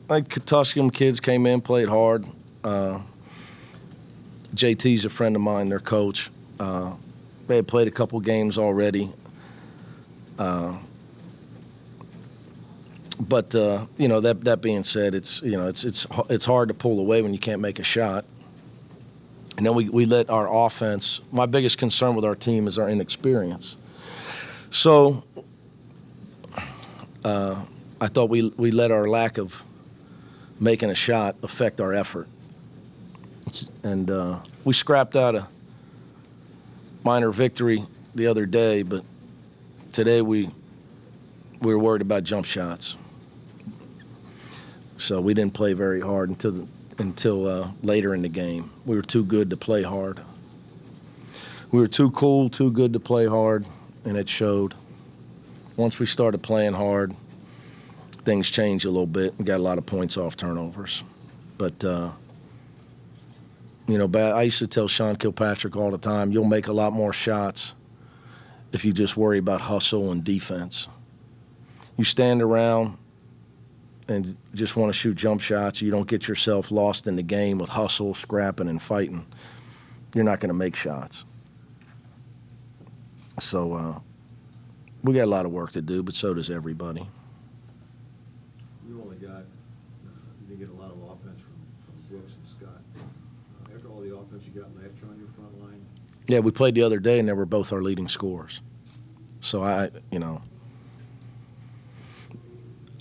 like Tusculum kids came in, played hard. JT's a friend of mine, their coach. They had played a couple games already. But you know, that being said, it's hard to pull away when you can't make a shot. And then we let our offense. My biggest concern with our team is our inexperience. So I thought we let our lack of making a shot affect our effort. And we scrapped out a minor victory the other day, but today we were worried about jump shots. So we didn't play very hard until later in the game. We were too good to play hard. We were too cool, too good to play hard, and it showed. Once we started playing hard, things changed a little bit. We got a lot of points off turnovers. But, you know, I used to tell Sean Kilpatrick all the time, you'll make a lot more shots if you just worry about hustle and defense. You stand around and just want to shoot jump shots, you don't get yourself lost in the game with hustle, scrapping, and fighting, you're not going to make shots. So we got a lot of work to do, but so does everybody. You didn't get a lot of offense from Brooks and Scott. After all the offense you got last year on your front line? Yeah, we played the other day, and they were both our leading scorers. So I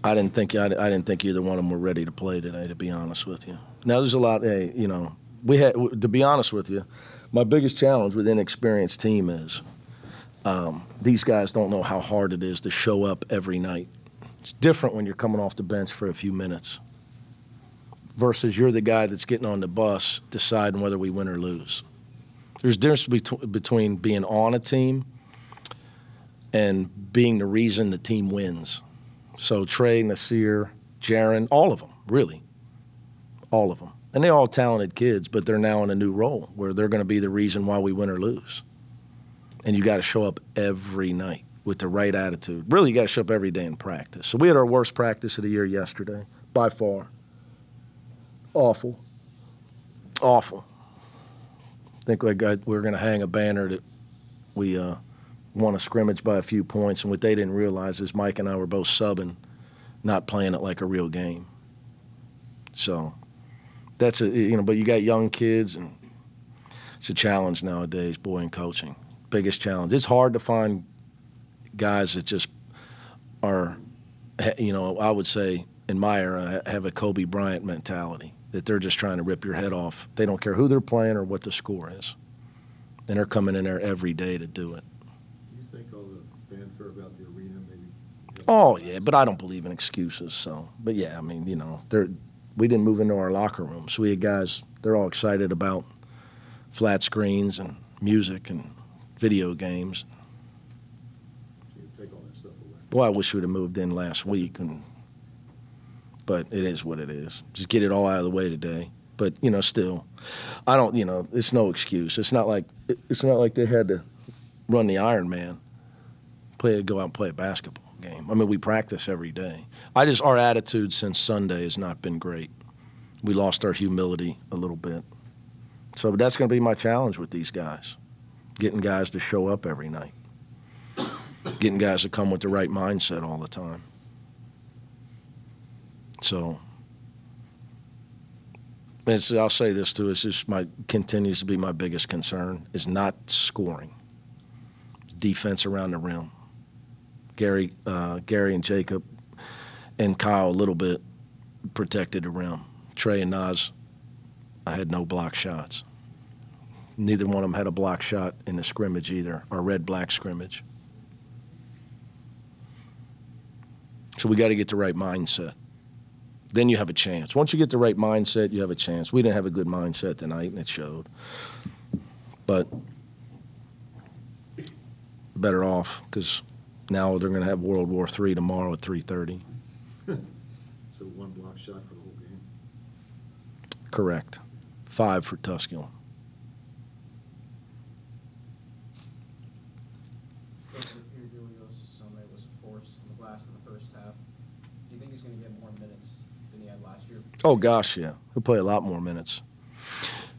didn't think either one of them were ready to play today, to be honest with you. Now there's a lot. Hey, you know, to be honest with you, my biggest challenge with an inexperienced team is these guys don't know how hard it is to show up every night. It's different when you're coming off the bench for a few minutes versus you're the guy that's getting on the bus deciding whether we win or lose. There's a difference between being on a team and being the reason the team wins. So Trey, Nasir, Jaron, all of them, really, all of them. And they're all talented kids, but they're now in a new role where they're going to be the reason why we win or lose. And you got to show up every night with the right attitude. Really, you got to show up every day in practice. So we had our worst practice of the year yesterday, by far. Awful. Awful. I think we're going to hang a banner that we won a scrimmage by a few points, and what they didn't realize is Mike and I were both subbing, not playing it like a real game. So that's but you got young kids, and it's a challenge nowadays, boy, in coaching. Biggest challenge. It's hard to find guys that just are, I would say in my era, have a Kobe Bryant mentality, that they're just trying to rip your head off. They don't care who they're playing or what the score is. And they're coming in there every day to do it. Do you think all the fanfare about the arena maybe? Oh, yeah, but I don't believe in excuses. So, but, yeah, I mean, we didn't move into our locker room. So we had guys, they're all excited about flat screens and music and video games. You take all that stuff away. Boy, I wish we'd have moved in last week. But it is what it is. Just get it all out of the way today. But, still, I don't, it's no excuse. It's not like they had to run the Ironman, go out and play a basketball game. I mean, we practice every day. Our attitude since Sunday has not been great. We lost our humility a little bit. So that's going to be my challenge with these guys, getting guys to show up every night, getting guys to come with the right mindset all the time. So I'll say this too, it's just continues to be my biggest concern is not scoring. It's defense around the rim. Gary and Jacob and Kyle a little bit protected the rim. Trey and Nas, I had no block shots. Neither one of them had a block shot in the scrimmage either, our red-black scrimmage. So we got to get the right mindset. Then you have a chance. Once you get the right mindset, you have a chance. We didn't have a good mindset tonight, and it showed. But better off because now they're going to have World War III tomorrow at 3:30. So one block shot for the whole game? Correct. 5 for Tusculum. Julio's Summit was a force on the glass in the first half. Do you think he's going to get more minutes than he had last year? Oh gosh, yeah, he'll play a lot more minutes.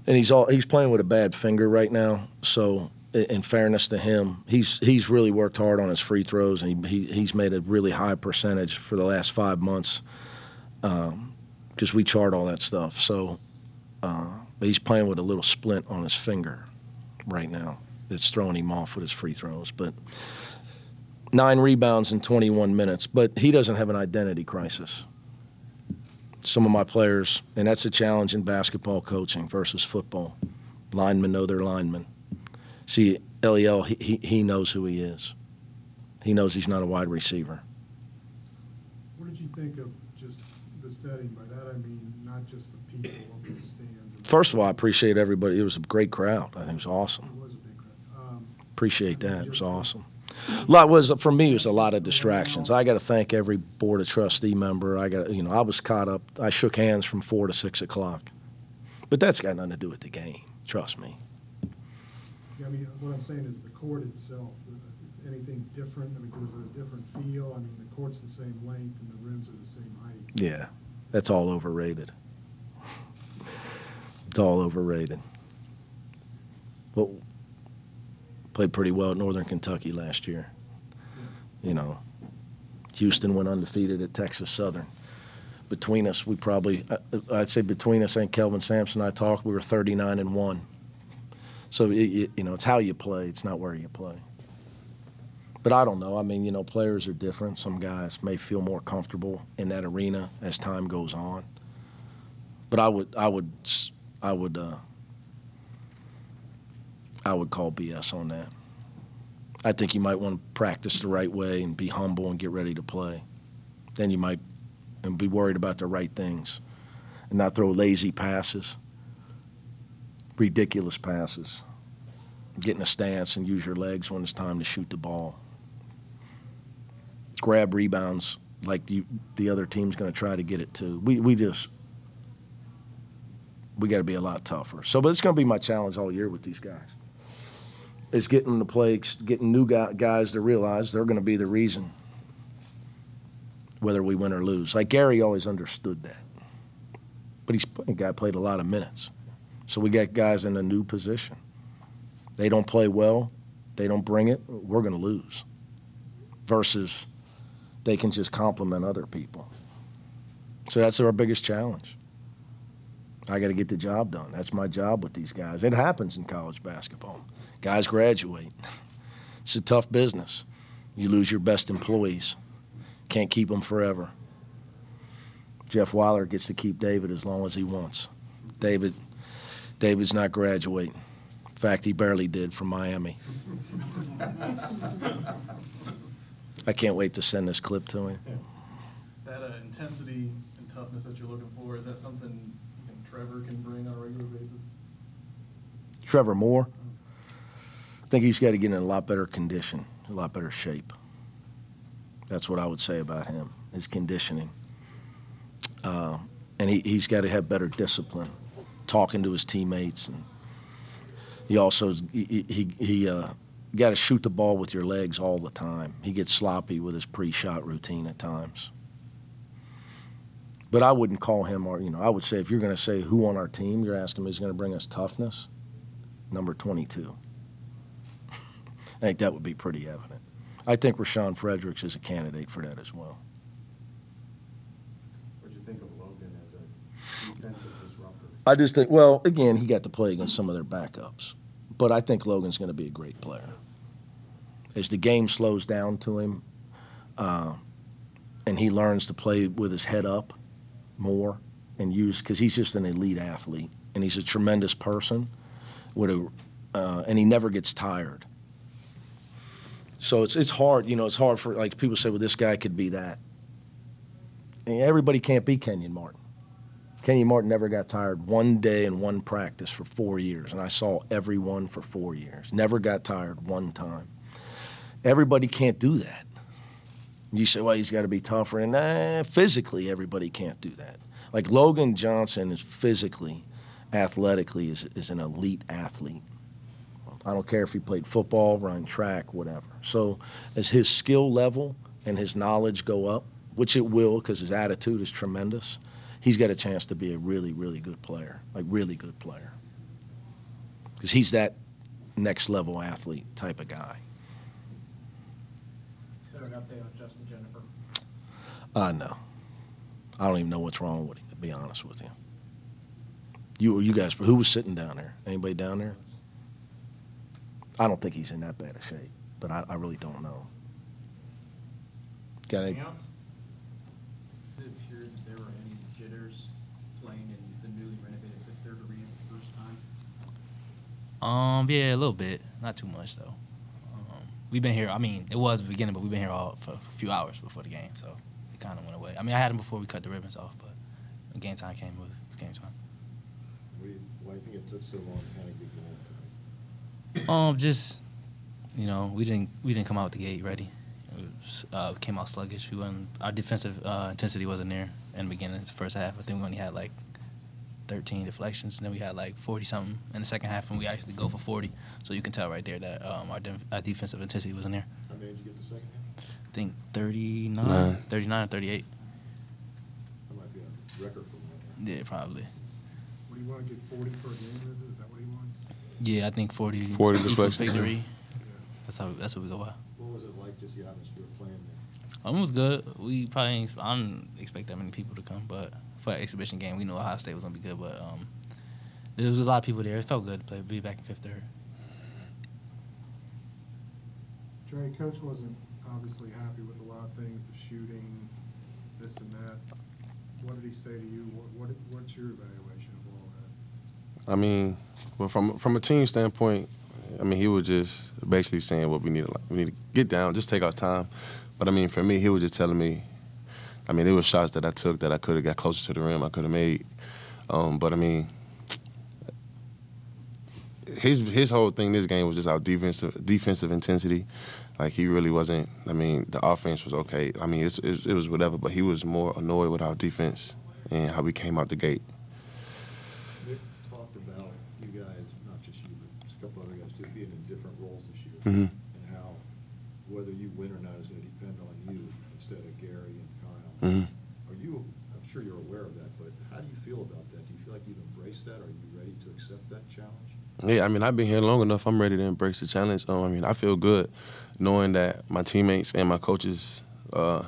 And he's playing with a bad finger right now. So, in fairness to him, he's really worked hard on his free throws, and he's made a really high percentage for the last 5 months, because we chart all that stuff. So, but he's playing with a little splint on his finger right now. It's throwing him off with his free throws. But 9 rebounds in 21 minutes. But he doesn't have an identity crisis. Some of my players, and that's a challenge in basketball coaching versus football. Linemen know their linemen. See, Eliel, he knows who he is. He knows he's not a wide receiver. What did you think of just the setting? By that I mean not just the people up in the stands. First of all, I appreciate everybody. It was a great crowd. I think it was awesome. It was a big crowd. Appreciate that. It was awesome. For me, it was a lot of distractions. I got to thank every board of trustee member. I was caught up. I shook hands from 4 to 6 o'clock. But that's got nothing to do with the game. Trust me. Yeah, I mean, what I'm saying is the court itself. Anything different? I mean, was it a different feel? I mean, the court's the same length and the rims are the same height. Yeah, that's all overrated. It's all overrated. Well, played pretty well at Northern Kentucky last year. You know, Houston went undefeated at Texas Southern. Between us, I'd say between us and Kelvin Sampson and I talked, we were 39-1. So, it's how you play. It's not where you play. But I don't know. I mean, players are different. Some guys may feel more comfortable in that arena as time goes on. But I would call BS on that. I think you might want to practice the right way and be humble and get ready to play. Then you might be worried about the right things and not throw lazy passes, ridiculous passes, get in a stance and use your legs when it's time to shoot the ball. Grab rebounds like the other team's going to try to get it to. We got to be a lot tougher. But it's going to be my challenge all year with these guys. Is getting them to play, getting new guys to realize they're going to be the reason whether we win or lose. Like Gary always understood that. But a guy played a lot of minutes. So we got guys in a new position. They don't play well, they don't bring it, we're going to lose. Versus they can just compliment other people. So that's our biggest challenge. I got to get the job done. That's my job with these guys. It happens in college basketball. Guys graduate. It's a tough business. You lose your best employees. Can't keep them forever. Jeff Weiler gets to keep David as long as he wants. David's not graduating. In fact, he barely did from Miami. I can't wait to send this clip to him. That intensity and toughness that you're looking for, is that something Trevor can bring on a regular basis? Trevor Moore? I think he's got to get in a lot better condition, a lot better shape. That's what I would say about him, his conditioning. And he's got to have better discipline, talking to his teammates. And he also got to shoot the ball with your legs all the time. He gets sloppy with his pre-shot routine at times. But I wouldn't call him, I would say if you're going to say who on our team, you're asking me who's going to bring us toughness, number 22. I think that would be pretty evident. I think Rashawn Fredericks is a candidate for that as well. What do you think of Logan as a defensive disruptor? I just think, well, again, he got to play against some of their backups. But I think Logan's going to be a great player. As the game slows down to him and he learns to play with his head up more and because he's just an elite athlete and he's a tremendous person and he never gets tired. So it's hard, it's hard for, like, people say, well, this guy could be that. And everybody can't be Kenyon Martin. Kenyon Martin never got tired one day in one practice for 4 years, and I saw every one for 4 years. Never got tired one time. Everybody can't do that. You say, well, he's got to be tougher, and physically everybody can't do that. Like Logan Johnson is physically, athletically, is an elite athlete. I don't care if he played football, run track, whatever. So as his skill level and his knowledge go up, which it will because his attitude is tremendous, he's got a chance to be a really, really good player, like really good player. Because he's that next level athlete type of guy. Is there an update on Justin Jennifer? No. I don't even know what's wrong with him, to be honest with you. You guys, who was sitting down there? Anybody down there? I don't think he's in that bad of shape, but I really don't know. Got any? Anything else? Did it appear that there were any jitters playing in the newly renovated Fifth Third Arena for the first time? Yeah, a little bit. Not too much, though. We've been here, I mean, it was the beginning, but we've been here all for a few hours before the game, so it kind of went away. I mean, I had them before we cut the ribbons off, but when game time came, it was game time. Why do you think it took so long to kind of get going tonight? Just, you know, we didn't come out the gate ready. We came out sluggish. Our defensive intensity wasn't there in the beginning. It's the first half. I think we only had like 13 deflections, and then we had like 40-something in the second half, and we actually go for 40. So you can tell right there that our defensive intensity wasn't there. How many did you get the second half? I think 39 or 38. That might be a record for one. Yeah, probably. What do you want to get 40 per game? Is that what he wants? Yeah, I think 40 40 equals deflections. victory. Yeah. That's what we go by. What was it like, just the atmosphere playing there? It was good. We probably I didn't expect that many people to come, but for an exhibition game, we knew Ohio State was gonna be good. But there was a lot of people there. It felt good to be back in Fifth Third. Trey, Coach wasn't obviously happy with a lot of things, the shooting, this and that. What did he say to you? What's your evaluation of all that? I mean, well, from a team standpoint, I mean, he was just basically saying what we need to get down, just take our time. But I mean, for me, he was just telling me, I mean, there were shots that I took that I could have got closer to the rim, I could have made. But I mean, his whole thing this game was just our defensive intensity. Like, he really wasn't. I mean, the offense was okay. I mean, it was whatever, but he was more annoyed with our defense and how we came out the gate. Mick talked about you guys, not just you, but a couple other guys too, being in different roles this year, Mhm. and how whether you win or not is going to depend on you instead of Gary and Kyle. Mhm. Are you? I'm sure you're aware of that, but how do you feel about that? Do you feel like you've embraced that? Are you ready to accept that challenge? Yeah, I mean, I've been here long enough. I'm ready to embrace the challenge. I mean, I feel good knowing that my teammates and my coaches want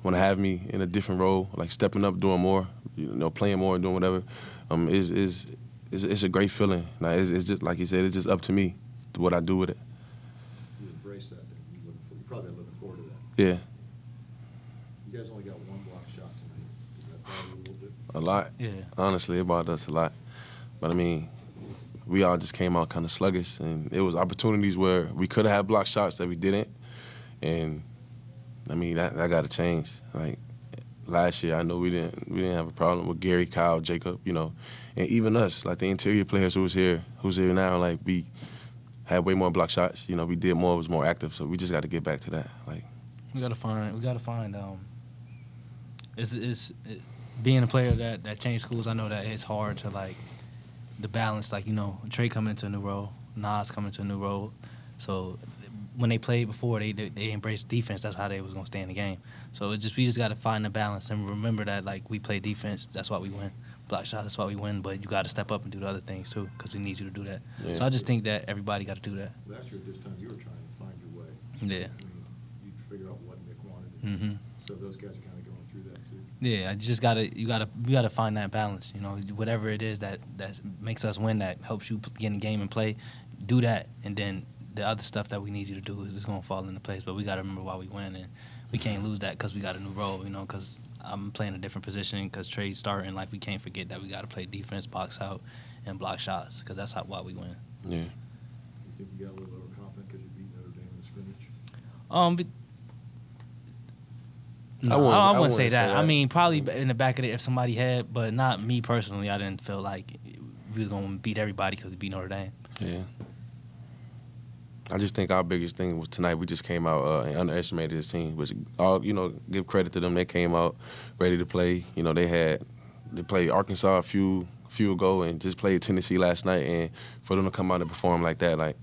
to have me in a different role, like stepping up, doing more, you know, playing more, doing whatever. It's a great feeling. Now, it's just like you said. It's just up to me, to what I do with it. You embrace that, then you're probably looking forward to that. Yeah, You guys only got one block shot tonight. Does that bother you a little bit? a lot. Yeah. Honestly, it bothered us a lot. But I mean, we all just came out kind of sluggish, and it was opportunities where we could have had block shots that we didn't. And I mean, that got to change. Like last year, I know we didn't have a problem with Gary, Kyle, Jacob, you know, and even us, like the interior players who's here now, like we had way more block shots. You know, we did more, was more active. So we just got to get back to that. Like We gotta find. Being a player that changed schools. I know that it's hard to like the balance. Like, you know, Trey coming into a new role, Nas coming into a new role. So when they played before, they embraced defense. That's how they was gonna stay in the game. So we just gotta find the balance and remember that like we play defense. That's why we win. Block shots. That's why we win. But you gotta step up and do the other things too, because we need you to do that. Yeah. So I just think that everybody got to do that. Last year at this time, you were trying to find your way. Yeah. I mean, you'd figure out what Mick wanted. Mhm. So those guys are kind of going through that too. Yeah, you gotta find that balance. You know, whatever it is that makes us win, that helps you get in the game and play, do that, and then the other stuff that we need you to do is just gonna fall into place. But we gotta remember why we win, and we can't lose that because we got a new role. You know, because I'm playing a different position, because Trey's starting. Like, we can't forget that we gotta play defense, box out, and block shots, because that's why we win. yeah. You think you got a little overconfident because you beat Notre Dame in the scrimmage? But no, I wouldn't say that. I mean, probably in the back of it if somebody had, but not me personally. I didn't feel like we was gonna beat everybody because we beat Notre Dame. Yeah. I just think our biggest thing was tonight we just came out and underestimated this team, which all, you know, give credit to them. They came out ready to play. You know, they played Arkansas a few ago and just played Tennessee last night, and for them to come out and perform like that, like,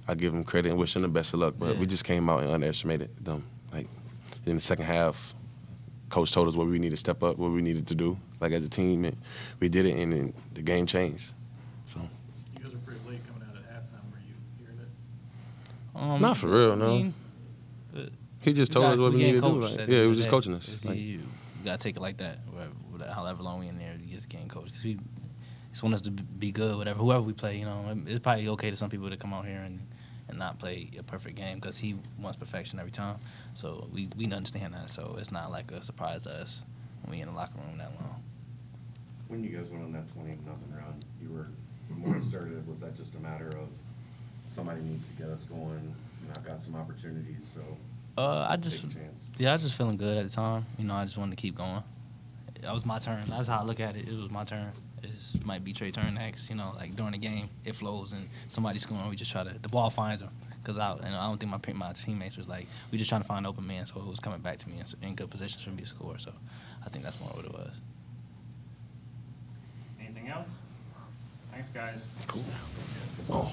I give them credit and wish them the best of luck. But we just came out and underestimated them. Like, in the second half, Coach told us what we needed to step up, what we needed to do. like as a team, and we did it, and then the game changed. So. You guys were pretty late coming out at halftime. Were you hearing it? Not for real, no. I mean, He just told us what we needed to do. coached Like, at yeah, the he end was of just the coaching day. us. It's Like, you gotta take it like that. However long we in there, you just getting coached. 'Cause we just want us to be good, whatever. Whoever we play, you know, it's probably okay to some people to come out here and not play a perfect game because he wants perfection every time. So we understand that. So it's not like a surprise to us when we in the locker room that long. When you guys went on that 20-0 run, you were more assertive. Was that just a matter of somebody needs to get us going? You know, I've got some opportunities, so I let's just take a chance. Yeah, I was just feeling good at the time. You know, I just wanted to keep going. That was my turn. That's how I look at it. It was my turn. It might be Trey's turn next. You know, like during the game, it flows and somebody's scoring. We just try to the ball finds him. Cause I don't think my teammates was like we just trying to find open man, so it was coming back to me in good positions for me to score. So I think that's more what it was. Anything else? Thanks, guys. oh.